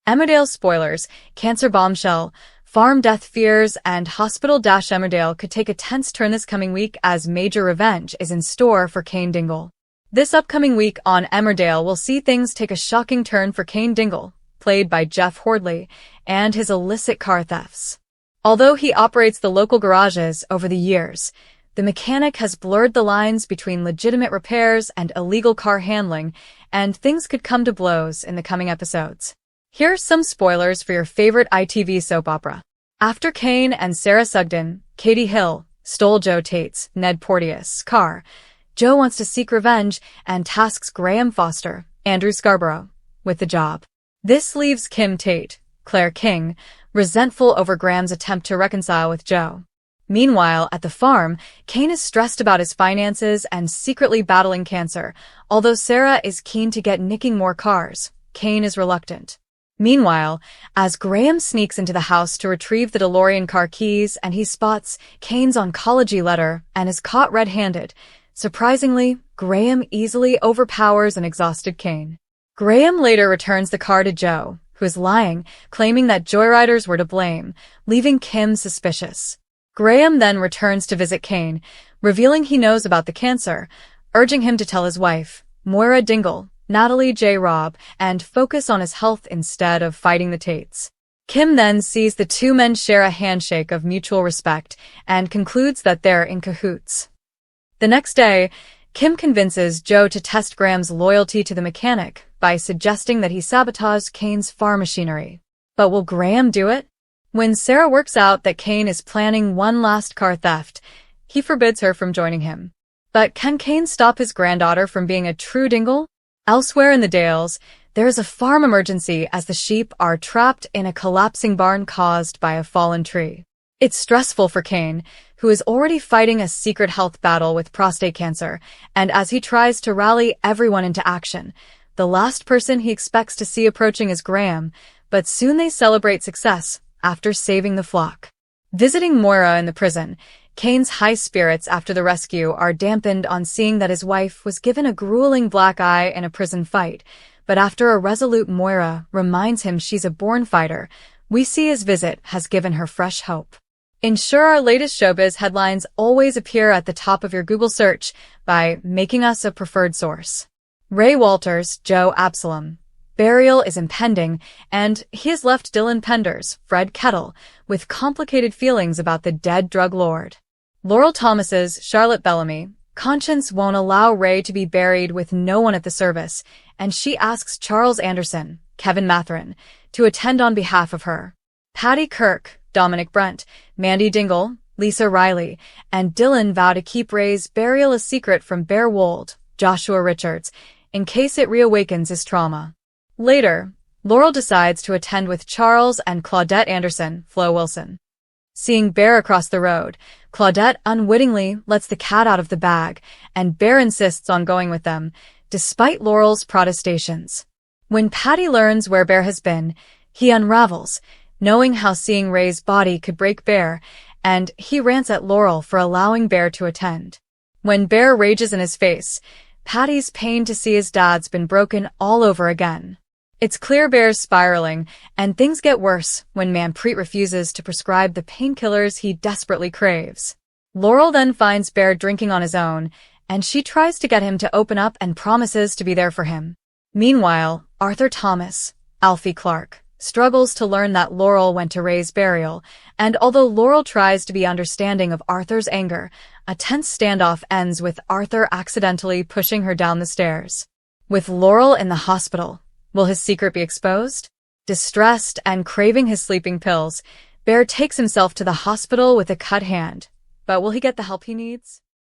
Emmerdale spoilers, cancer bombshell, farm death fears, and hospital-Emmerdale could take a tense turn this coming week as major revenge is in store for Kane Dingle. This upcoming week on Emmerdale will see things take a shocking turn for Kane Dingle, played by Jeff Hordley, and his illicit car thefts. Although he operates the local garages over the years, the mechanic has blurred the lines between legitimate repairs and illegal car handling, and things could come to blows in the coming episodes. Here's some spoilers for your favorite ITV soap opera. After Kane and Sarah Sugden, Katie Hill, stole Joe Tate's, Ned Porteous, car, Joe wants to seek revenge and tasks Graham Foster, Andrew Scarborough, with the job. This leaves Kim Tate, Claire King, resentful over Graham's attempt to reconcile with Joe. Meanwhile, at the farm, Kane is stressed about his finances and secretly battling cancer. Although Sarah is keen to get nicking more cars, Kane is reluctant. Meanwhile, as Graham sneaks into the house to retrieve the DeLorean car keys and he spots Kane's oncology letter and is caught red-handed, surprisingly, Graham easily overpowers an exhausted Kane. Graham later returns the car to Joe, who is lying, claiming that joyriders were to blame, leaving Kim suspicious. Graham then returns to visit Kane, revealing he knows about the cancer, urging him to tell his wife, Moira Dingle, Natalie J. Robb, and focus on his health instead of fighting the Tates. Kim then sees the two men share a handshake of mutual respect and concludes that they're in cahoots. The next day, Kim convinces Joe to test Graham's loyalty to the mechanic by suggesting that he sabotage Kane's farm machinery. But will Graham do it? When Sarah works out that Kane is planning one last car theft, he forbids her from joining him. But can Kane stop his granddaughter from being a true Dingle? Elsewhere in the Dales, there is a farm emergency as the sheep are trapped in a collapsing barn caused by a fallen tree. It's stressful for Kane, who is already fighting a secret health battle with prostate cancer, and as he tries to rally everyone into action, the last person he expects to see approaching is Graham, but soon they celebrate success after saving the flock. Visiting Moira in the prison, Kane's high spirits after the rescue are dampened on seeing that his wife was given a grueling black eye in a prison fight, but after a resolute Moira reminds him she's a born fighter, we see his visit has given her fresh hope. Ensure our latest showbiz headlines always appear at the top of your Google search by making us a preferred source. Ray Walters, Joe Absalom. Burial is impending, and he has left Dylan Penders, Fred Kettle, with complicated feelings about the dead drug lord. Laurel Thomas's Charlotte Bellamy. Conscience won't allow Ray to be buried with no one at the service, and she asks Charles Anderson, Kevin Matherin, to attend on behalf of her. Patty Kirk, Dominic Brent, Mandy Dingle, Lisa Riley, and Dylan vow to keep Ray's burial a secret from Bear Wold, Joshua Richards, in case it reawakens his trauma. Later, Laurel decides to attend with Charles and Claudette Anderson, Flo Wilson. Seeing Bear across the road, Claudette unwittingly lets the cat out of the bag, and Bear insists on going with them, despite Laurel's protestations. When Patty learns where Bear has been, he unravels, knowing how seeing Ray's body could break Bear, and he rants at Laurel for allowing Bear to attend. When Bear rages in his face, Patty's pained to see his dad's been broken all over again. It's clear Bear's spiraling, and things get worse when Manpreet refuses to prescribe the painkillers he desperately craves. Laurel then finds Bear drinking on his own, and she tries to get him to open up and promises to be there for him. Meanwhile, Arthur Thomas, Alfie Clark, struggles to learn that Laurel went to Ray's burial, and although Laurel tries to be understanding of Arthur's anger, a tense standoff ends with Arthur accidentally pushing her down the stairs. With Laurel in the hospital, will his secret be exposed? Distressed and craving his sleeping pills, Bear takes himself to the hospital with a cut hand. But will he get the help he needs?